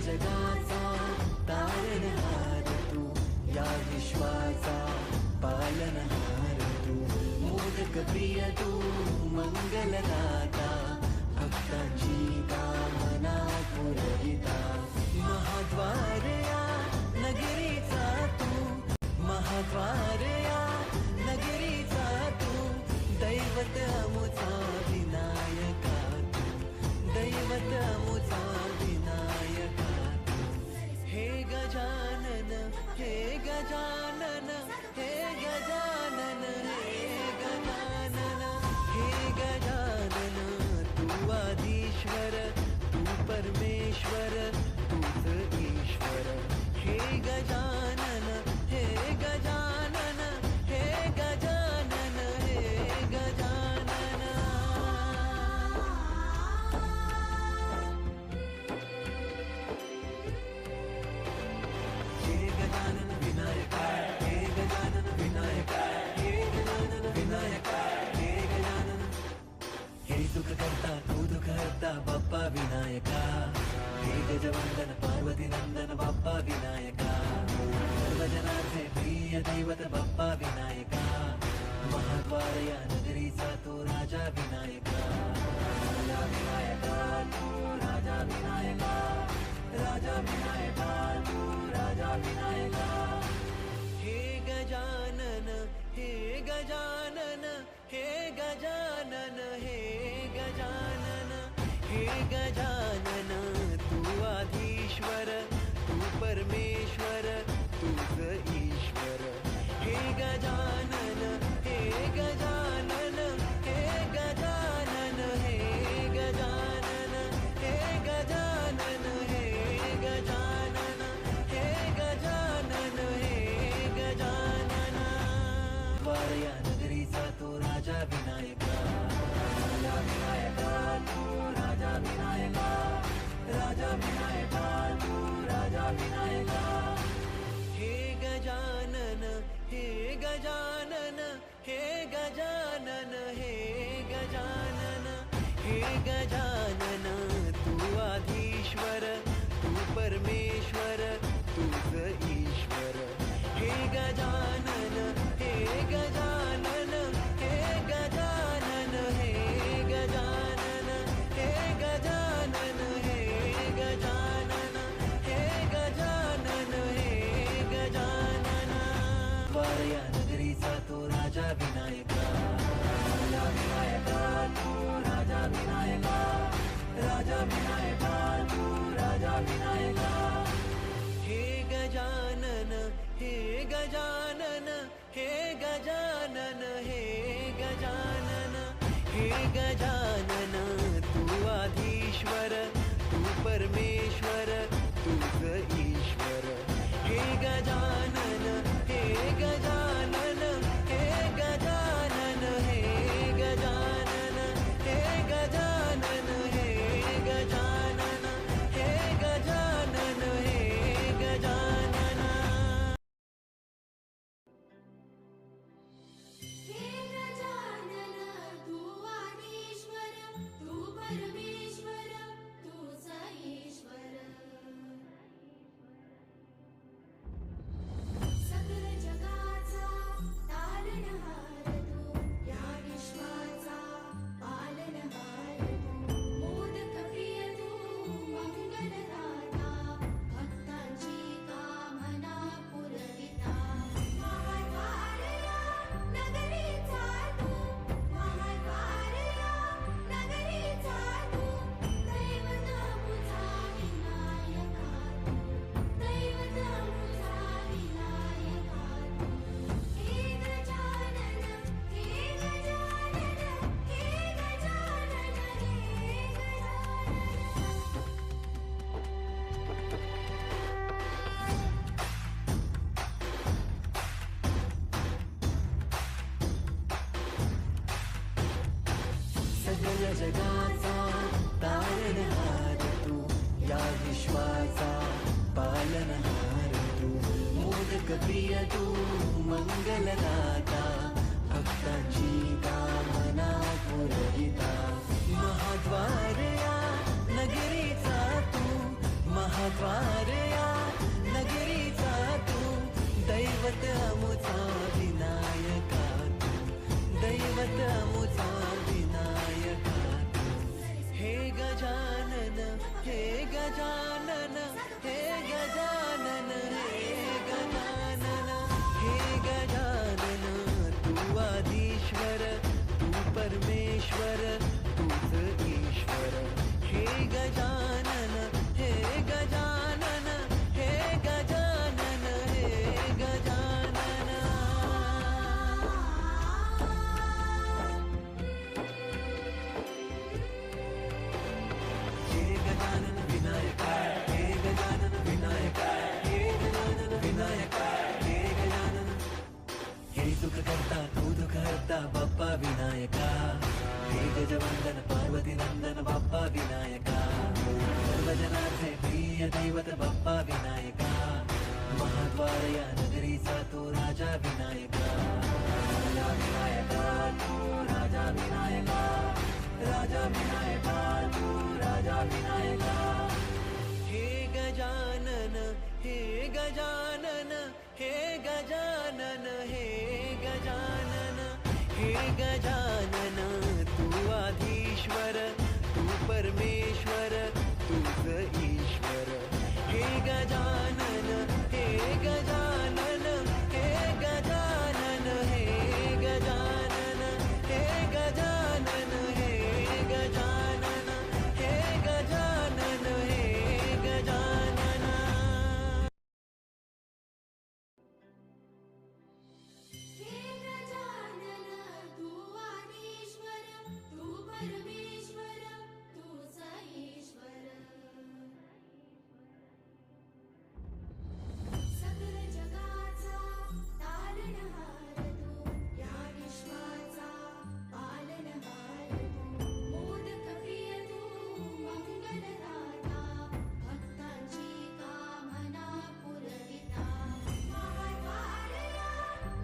जगाचा तारणहार तू, या विश्वाचा पालनहार तू, मोदक प्रिय तू, मंगलदाता, भक्तांची कामना पुरविता, महाद्वार या नगरीचा तू, महाद्वार या नगरीचा तू, दैवत अमुचा विनायका तू, दैवत अमुचा विनायका तू, हे गजानन, हे गजानन, हे गजानन, हे गजानन, हे गजानन, तू आदिश्वर, तू परमेश्वर, तूच ईश्वर, हे गजानन, हे गजानन, हे गजानन, हे गजानन. हे गजानन विनायका, हे गजानन विनायका, हे गजानन विनायका, हे गजानन. हे सुख करता तू दुःख हरता बाप्पा विनायका, हे गजवंदन पार्वती नंदन बाप्पा विनायका, सर्वजनाचे प्रिय दैवत बाप्पा विनायका, महाद्वार या नगरीचा तो राजा विनायका, राजा विनायका तू, राजा विनायका, राजा विनायका तू, राजा विनायका. हे गजानन, हे गजानन, हे गजानन, हे गजानन, हे गजानन, तू आधीश्वर, तू परमेश्वर, तूच ईश्वर, हे गजानन, हे गजानन, हे गजानन, हे गजानन, हे गजानन, हे गजानन, हे गजानन, हे गजानन. वारया नगरीचा तो राजा विनायका, राजा विनायका तू, राजा विनायका, राजा विनायका तू, राजा विनायका. हे गजानन, हे गजानन, हे गजानन, हे गजानन, हे गजानन, तू आधीश्वर, तू परमेश्वर, तूच ईश्वर, हे गजानन, हे गजानन, हे गजानन, हे गजानन, हे गजानन, हे गजानन, हे गजानन, हे गजानन. वारया नगरीचा तो राजा विनायका, राजा विनायका तू, राजा विनायका, राजा विनायका तू, राजा विनायका. हे गजानन, हे गजानन, हे गजानन, हे गजानन, हे गजानन, तू आधीश्वर, तू परमेश्वर, तूच ईश्वर, हे गजानन, हे गजानन, हे गजानन, हे गजानन, हे गजानन, हे गजानन, हे गजानन, हे गजानन. हे गजानन, तू आदिश्वर, तू परमेश्वर, तूच ईश्वर, सकल जगाचा तारणहार तू, या विश्वाचा पालनहार तू, मोदक प्रिय तू, मंगलदाता, भक्तांची कामना पुरविता, महाद्वार या नगरीचा तू, महाद्वार या नगरीचा तू, दैवत अमुचा विनायका तू, दैवत अमुचा विनायका तू. हे गजानन, हे गजानन, हे गजानन, हे सगळ्या जगाचा तारणहार तू, या विश्वाचा पालनहार तू, मोदक प्रिय तू, मंगलदाता, भक्तांची कामना पुरविता, महाद्वार या नगरीचा तू, महाद्वार विनायका हे गजवंदन पार्वती नंदन बाप्पा विनायका सर्वजनांचे प्रिय दैवत बाप्पा विनायका महाद्वार या नगरीचा तो राजा विनायका राजा विनायका तू राजा विनायका राजा विनायका तू राजा विनायका हे गजानन हे गजानन हे गजानन हे गजानन हे गजानन तू आधीश्वर तू परमेश्वर तूच ईश्वर हे गजानन हे गजानन हे गजानन हे गजानन हे गजानन हे गजानन हे गजानन हे गजानन हे गजानन तू आदिश्वर तू परमेश्वर तूच ईश्वर सकल जगाचा तारणहार तू या विश्वाचा पालनहार तू मोदक प्रिय तू मंगलदाता भक्तांची कामना पुरविता महाद्वारया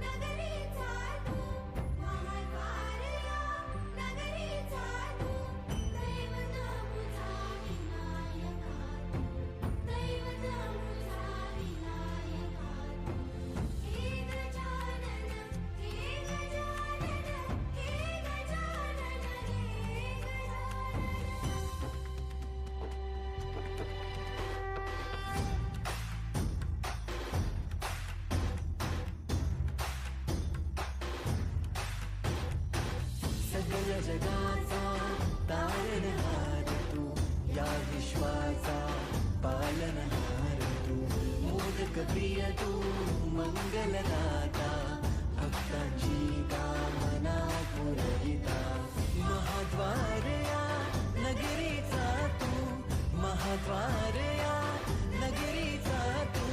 नगरीचा तू महाद्वारया नगरीचा तू दैवत मुझा विनायका तू दैवत मुझा विनायका तू हे गजानन हे गजानन हे गजानन हे गजानन सगळ्या जगाचा तारणहार तू या विश्वाचा पालनहार तू मोदक प्रिय तू मंगलदाता भक्तांची कामना पुरविता महाद्वार या नगरीचा तू महाद्वार या नगरीचा तू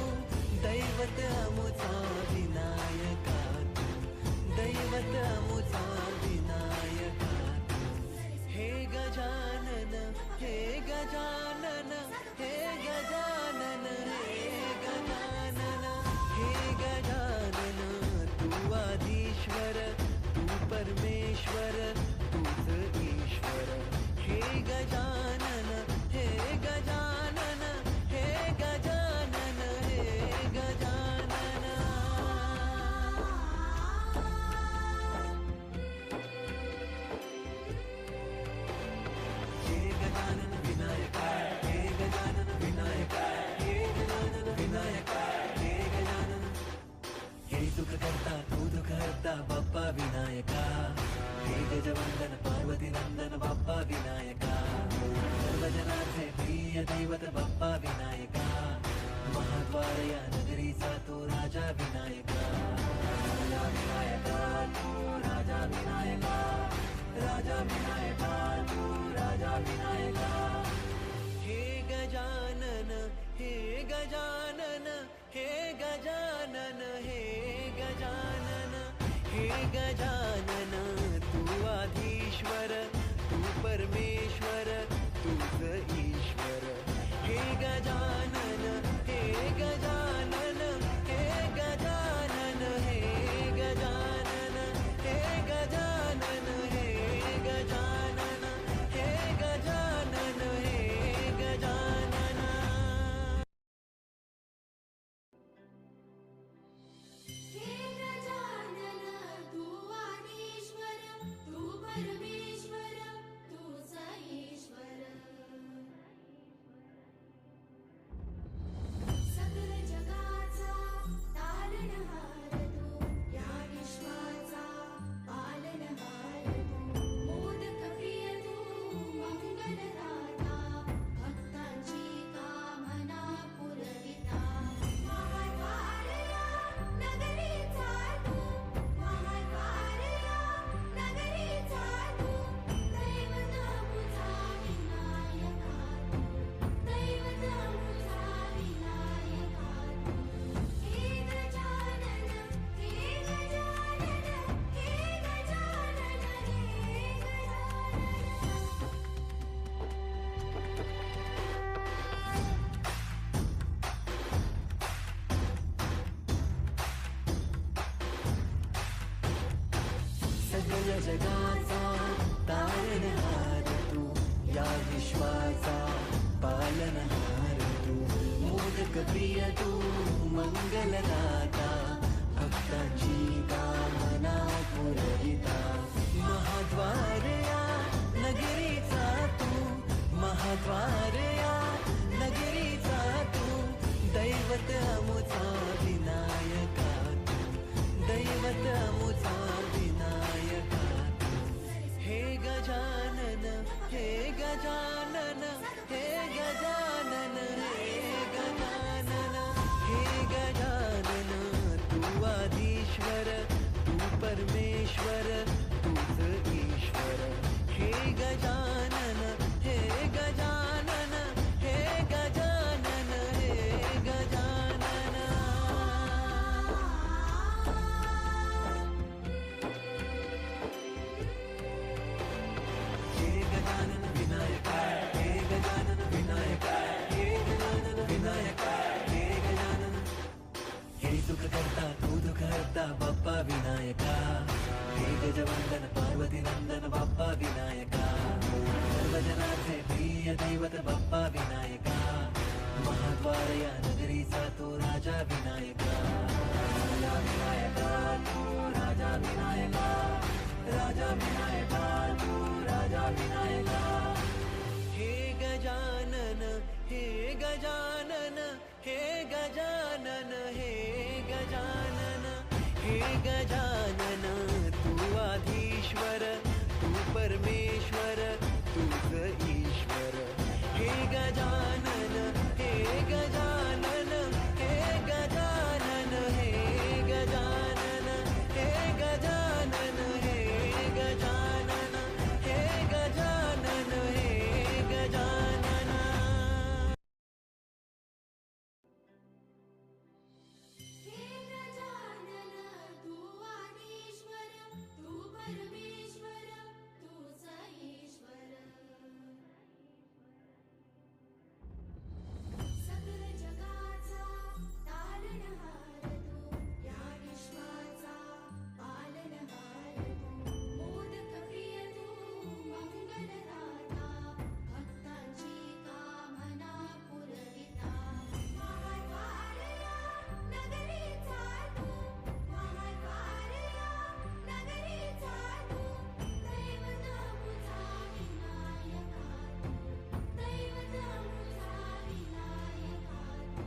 दैवत अमुचा विनायका तू दैवत अमुचा विनायका तू हे गजानन हे गजानन हे गजानन हे गजानन हे गजानन तू आधीश्वर तू परमेश्वर तूच ईश्वर हे गजानन हे गजानन हे गजानन हे गजानन हे गजानन विनायका हे गजानन विनायका हे गजानन विनायका हे गजानन हे सुख करता तू दुःख हरता बाप्पा विनायका हे गजवंदन पार्वती नंदन बाप्पा विनायका सर्वजनांचे प्रिय दैवत बाप्पा विनायका महाद्वार या नगरीचा तो राजा विनायका राजा विनायका तू राजा विनायका राजा विनायका तू राजा विनायका हे गजानन हे गजानन हे गजानन हे गजानन हे गजानन तू आधीश्वर तू परमेश्वर तूच ईश्वर हे गजानन हे गजानन हे गजानन हे गजानन हे गजानन हे गजानन हे गजानन हे गजानन हे गजानन तू जगाचा तारणहार तू, या विश्वाचा पालनहार तू, मोदक प्रिय तू मंगलदाता, भक्तांची कामना पुरविता, महाद्वार या नगरीचा तू, महाद्वार या नगरीचा तू, दैवत अमुचा विनायका तू, दैवत अमुचा विनायका तू. हे गजानन, हे गजानन, हे गजानन, हे गजानन, हे गजानन, तू आदिश्वर, तू परमेश्वर, तूच ईश्वर. हे गजानन, हे गजानन, हे गजानन, हे गजानन. हे गजानन विनायका, हे गजानन विनायका, हे गजानन विनायका, हे गजानन. हे सुख करता तू दुःख हरता बाप्पा विनायका, हे गजवंदन पार्वती नंदन बाप्पा विनायका, सर्वजनाचे प्रिय दैवत बाप्पा विनायका, महाद्वार या नगरीचा तो राजा विनायका, राजा विनायका तू राजा विनायका, राजा विनायका तू राजा विनायका. हे गजानन, हे गजानन, हे गजानन, हे गजानन, हे गजानन, तू आधीश्वर, तू परमेश्वर, तूच ईश्वर. हे गजानन, हे गजानन, हे गजानन, हे गजानन, हे गजानन, हे गजानन, हे गजानन, हे गजानन. हे गजानन तू आदिश्वर, तू परमेश्वर, तूच ईश्वर. सकल जगाचा तारणहार तू, या विश्वाचा पालनहार तू, मोदक प्रिय तू मंगलदाता, भक्तांची कामना पुरविता, महाद्वार या नगरीचा तू, महाद्वार या नगरीचा तू, दैवत अमुचा विनायका तू, दैवत अमुचा विनायका तू.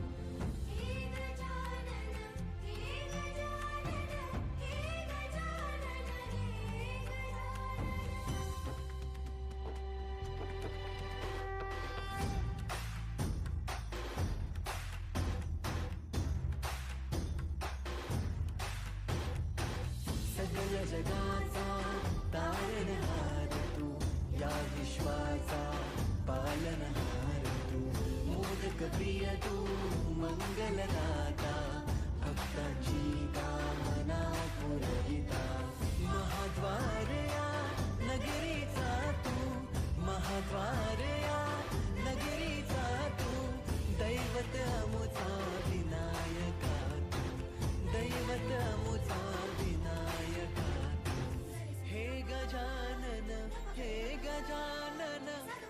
हे गजानन, हे गजानन, हे गजानन, हे गजानन. सकल जगाचा तारणहार तू, या विश्वाचा पालनहार तू, मोदक प्रिय तू मंगलदाता, भक्तांची कामना पुरविता, महाद्वार या नगरीचा तू, महाद्वार या नगरीचा तू, दैवत अमुचा विनायका तू, दैवत अमुचा विनायका तू. हे गजानन, हे गजानन,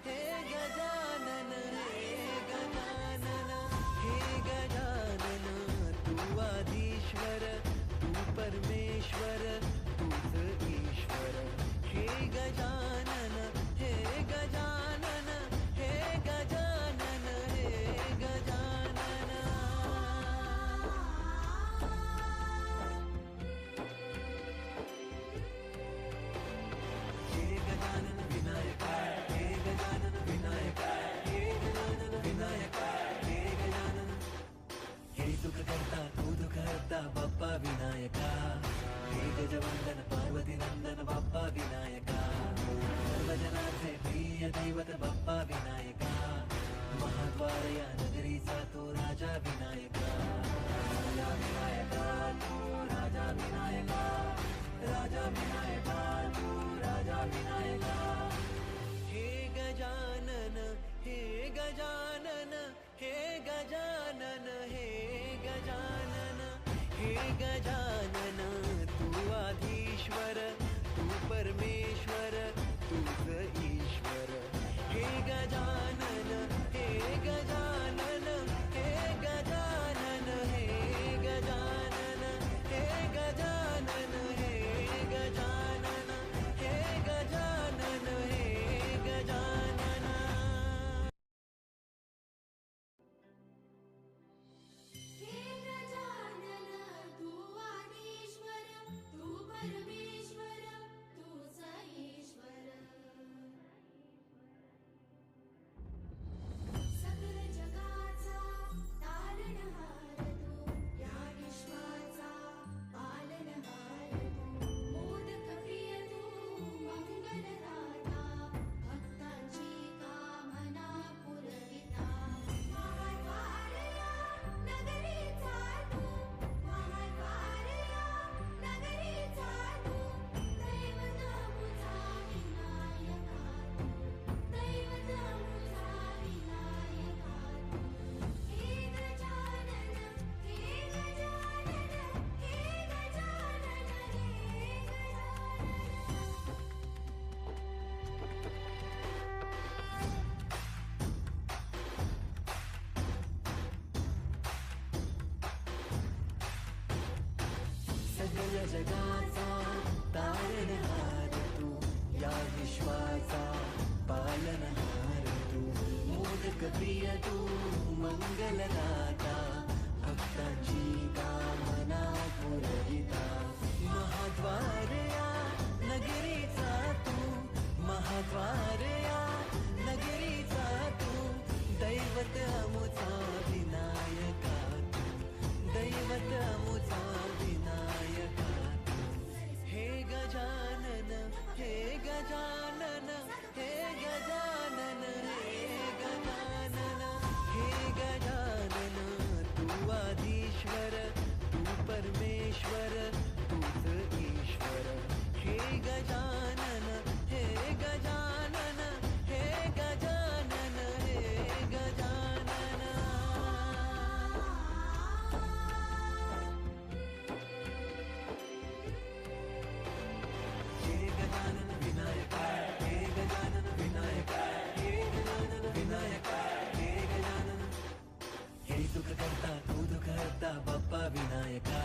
हे गजानन, हे गजानन, हे गजानन, तू आदिश्वर, तू परमेश्वर, तूच ईश्वर. हे गजानन, हे गजानन, हे गजानन, हे गजानन. हे गजानन विनायका, हे गजानन विनायका, हे गजानन विनायका, हे गजानन. हे सुख करता तू दुःख हरता बाप्पा विनायका, हे गजवंदन पार्वती नंदन बाप्पा विनायका, सर्वजनाचे प्रिय दैवत बाप्पा विनायका, महाद्वार या नगरीचा तो राजा विनायका, राजा विनायका तू राजा विनायका, राजा विनायका तू राजा विनायका. हे गजानन, हे गजानन, हे गजानन, हे गजानन, हे गजानन, तू आधीश्वर, तू परमेश्वर तूच ईश्वर. हे गजानन हे गजानन हे गजानन हे गजानन हे गजानन हे गजानन हे गजानन हे गजानन. हे गजानन तू आदिश्वर तू परमेश्वर तूच ईश्वर. सकल जगाचा तारणहार तू या विश्वाचा पालनहार तू. मोदक प्रिय तू मंगलदाता भक्तांची कामना पुरविता. महाद्वारया नगरीचा तू महाद्वारया नगरीचा तू. दैवत मुझा विनायका तू दैवत मुझा विनायका तू. हे गजानन हे गजानन हे गजानन हे गजानन. सगळ जगाचा तारणहार तू या विश्वाचा पालनहार तू. मोदक प्रिय तू मंगलदाता भक्तांची कामना पुरविता. महाद्वारया नगरीचा तू महाद्वारया नगरीचा तू. दैवत अमुचा विनायका तू दैवत अमुचा विनायका तू. हे गजानन हे गजानन हे गजानन हे गजानन हे गजानन तू आदिश्वर तू परमेश्वर तूच ईश्वर. हे गजानन हे गजानन हे गजानन हे गजानन. हे गजानन विनायका हे गजानन विनायका हे गजानन विनायका हे गजानन. हे सुख करता तू दुःख हरता बाप्पा विनायका.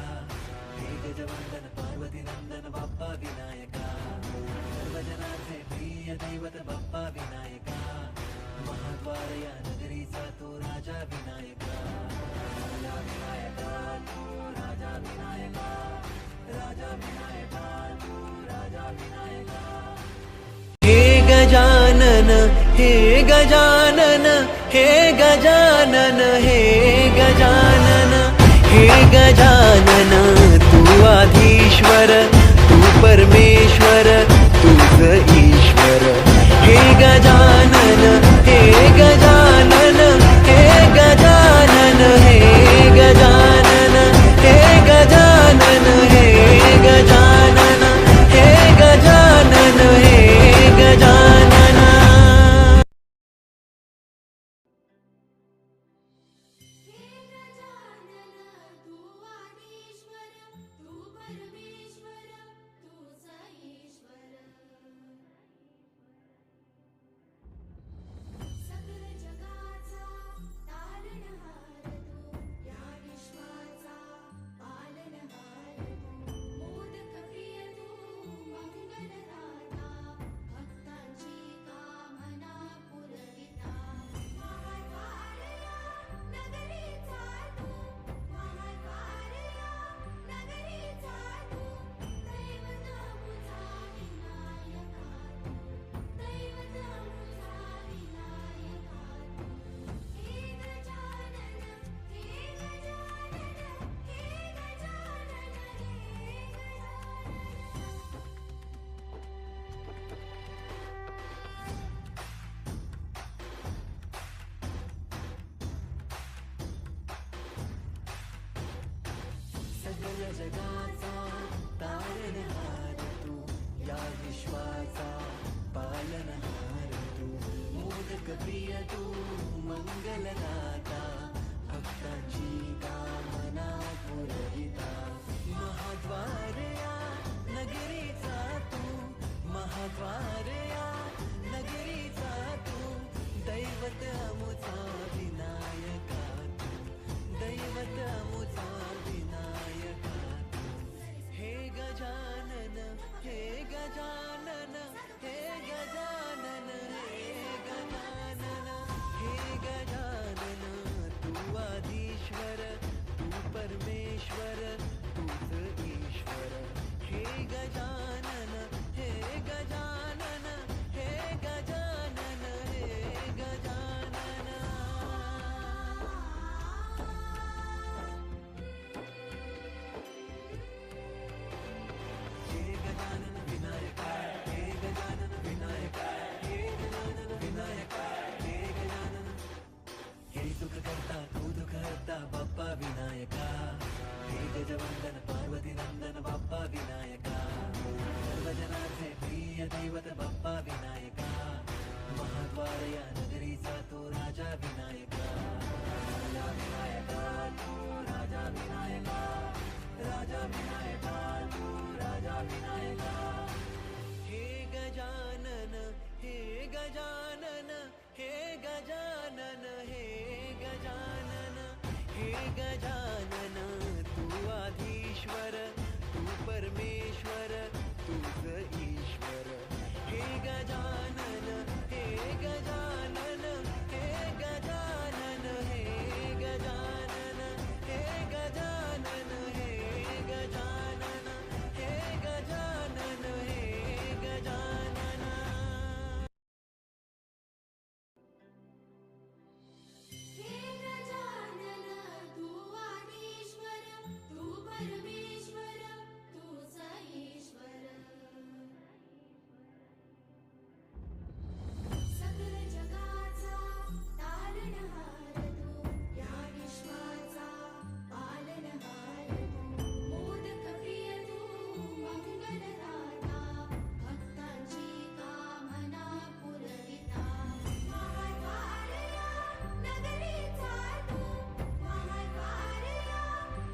हे गजवंदन पार्वती नंदन बाप्पा विनायका. सर्वजनांचे प्रिय दैवत बाप्पा विनायका. महाद्वारया नगरीचा तो राजा विनायका. राजा विनायका तू राजा विनायका. राजा विनायका तू राजा विनायका. हे गजानन हे गजानन हे गजानन हे गजानन हे गजानन तू आदिश्वर तू परमेश्वर तूच ईश्वर. हे गजानन हे गजानन हे गजानन हे गजानन हे गजानन हे गजानन हे गजानन हे गजानन. हे गजानन तू आदिश्वर तू परमेश्वर तूच ईश्वर. सकल जगाचा तारणहार तू या विश्वाचा पालनहार तू. मोदक प्रिय तू मंगलदाता भक्तांची कामना पुरविता. महाद्वारया नगरीचा तू महाद्वारया नगरीचा तू. दैवत मुझा विनायका तू दैवत मुझा विनायका तू. हे गजानन हे गजानन हे गजानन हे गजानन. सगळ जगाचा तारणहार तू या विश्वाचा पालनहार तू. मोदक प्रिय तू मंगलदाता भक्तांची कामना पुरविता. महाद्वारया नगरीचा तू दैवत बाप्पा विनायका महाद्वार या नगरीचा तो राजा विनायका राजा विनायका तू राजा विनायका राजा विनायका तू राजा विनायका हे गजानन हे गजानन हे गजानन हे गजानन हे गजानन तू आधीश्वर तू परमेश्वर तूच ईश्वर हे गजानन हे गजानन हे गजानन हे गजानन हे गजानन हे गजानन हे गजानन हे गजानन हे गजानन तू आदिश्वर तू परमेश्वर तूच ईश्वर सकल जगाचा तारणहार तू या विश्वाचा पालनहार तू मोदक प्रिय तू मंगलदाता भक्तांची कामना पुरविता महाद्वार या नगरीचा तू महाद्वार या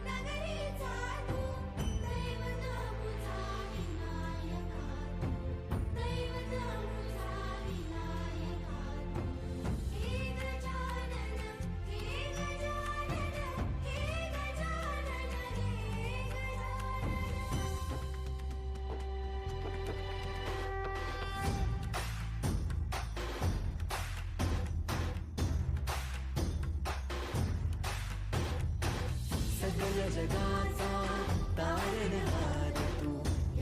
नगरीचा तू दैवत मुझा विनायका तू दैवत मुझा विनायका तू हे गजानन हे गजानन हे गजानन हे गजानन सकल जगाचा तारणहार तू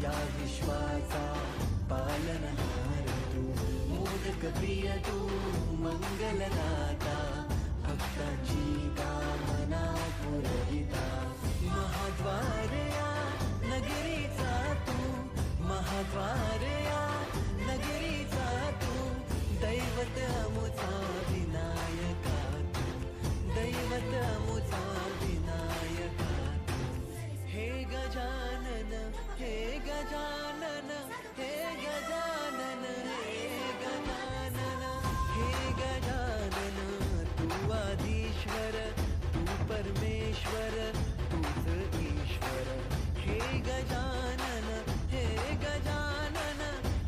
या विश्वाचा पालनहार तू मोदक प्रिय तू मंगलदाता भक्तांची कामना पुरविता महाद्वार या नगरीचा तू महाद्वार या नगरीचा तू दैवत अमुचा विनायका तू दैवत अमुचा विनायका हे गजानन हे गजानन हे गजानन हे गजानन हे गजानन तू आधीश्वर तू परमेश्वर तूच ईश्वर हे गजानन हे गजानन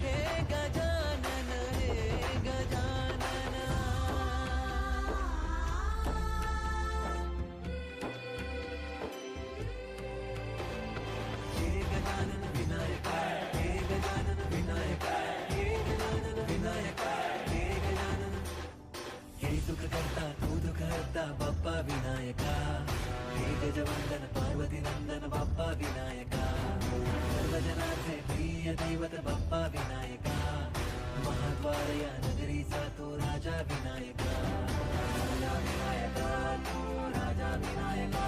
हे गजानन हे गजानन हे गजानन विनायका हे गजानन विनायका हे गजानन विनायका हे गजानन हे सुख करता तू दुःख हरता बाप्पा विनायका हे गजवंदन पार्वती नंदन बाप्पा विनायका सर्वजनाचे प्रिय दैवत बाप्पा विनायका महाद्वार या नगरीचा तो राजा विनायका राजा विनायका तू राजा विनायका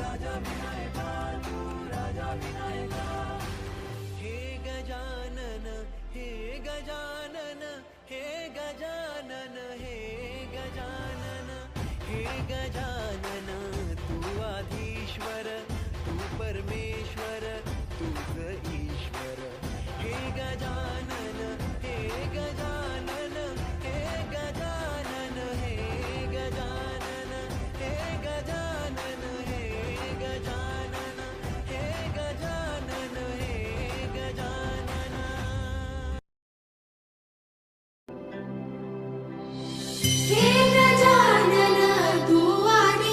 राजा विनायका तू राजा विनायका हे गजानन हे गजानन हे गजानन हे गजानन हे गजानन तू आधीश्वर तू परमेश्वर तूच ईश्वर हे गजानन हे गजानन हे गजानन हे गजानन हे गजानन हे गजानन हे गजानन हे गजानन हे गजानन तू आदिश्वर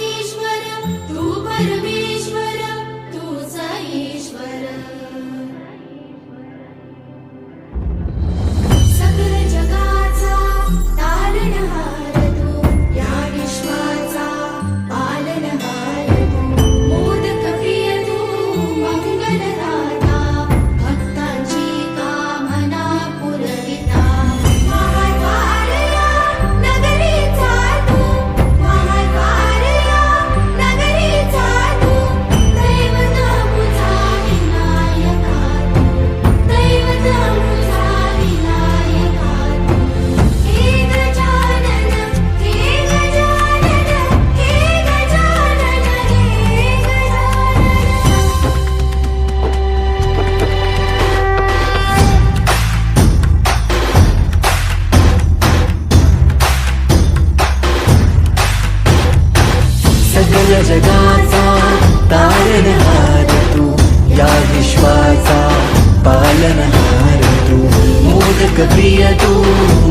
मोदक प्रिय तू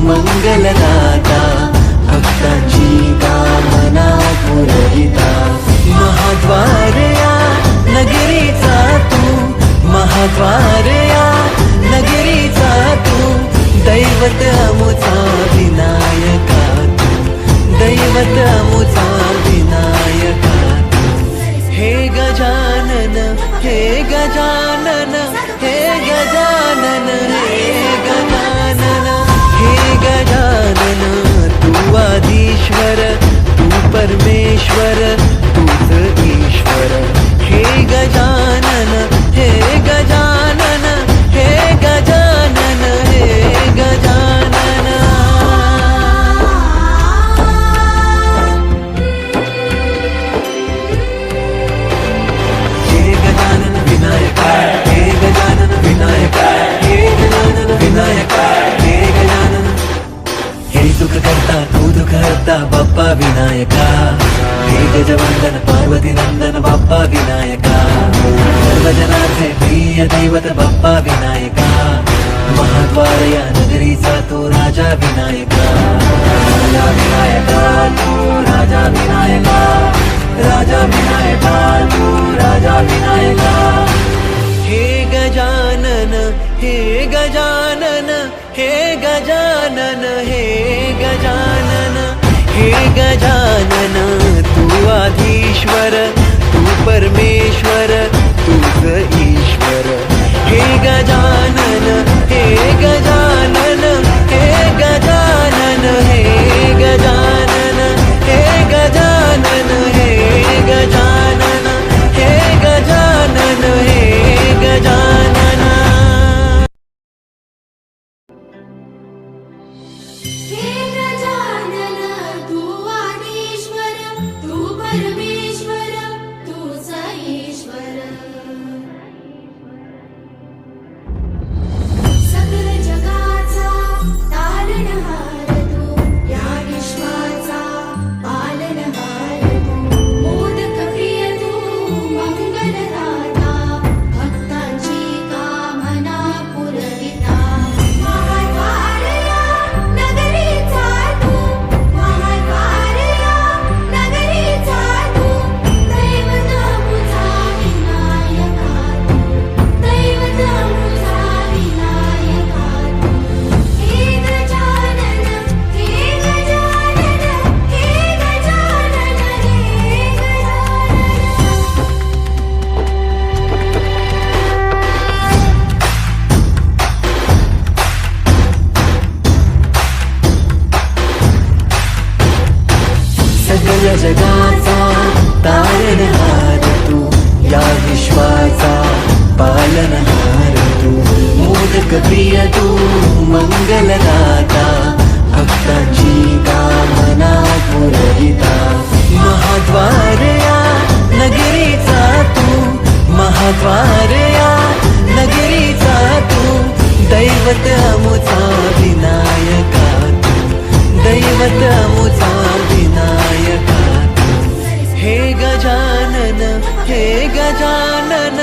मंगलदाता भक्तांची कामना पुरविता महाद्वार या नगरीचा तू महाद्वार या नगरीचा तू दैवत अमुचा विनायका तू दैवत अमुचा विनायका तू हे गजानन हे गजानन हे गजानन हे गजानन हे गजानन तू आदिश्वर तू परमेश्वर तूच ईश्वर हे गजानन हे गजानन हे गजानन हे गजानन हे गजानन विनायक हे गजानन विनायक हे गजानन विनायक हे गजानन हे सुख करता तू दुःख हरता बाप्पा विनायका हे गजवंदन पार्वती नंदन बाप्पा विनायका सर्वजनाचे प्रिय दैवत बाप्पा विनायका महाद्वार या नगरीचा तो राजा विनायका राजा विनायका तू राजा विनायका राजा विनायका तू राजा विनायका हे गजानन हे गजानन हे गजानन हे गजानन हे गजानन तू आधीश्वर तू परमेश्वर तूच ईश्वर हे गजानन हे गजानन हे गजानन हे गजानन हे गजानन हे गजानन हे गजानन हे गजानन हे गजानन तू आदिश्वर तू परमेश्वर तूच ईश्वर सकल जगाचा तारणहार तू या विश्वाचा पालनहार तू मोदक प्रिय तू मंगलदाता भक्तांची कामना पुरविता महाद्वार या नगरीचा तू महाद्वार या नगरीचा तू दैवत अमुचा विनायका तू दैवत अमुचा विनायका तू हे गजानन हे गजानन हे गजानन हे गजानन सकल जगाचा तारणहार तू या विश्वाचा पालनहार तू मोदक प्रिय तू मंगलदाता भक्तांची कामना पुरविता महाद्वार या नगरीचा तू महाद्वार या नगरीचा तू दैवत अमुचा विनायका तू दैवत अमुचा विनायका तू हे गजानन हे गजानन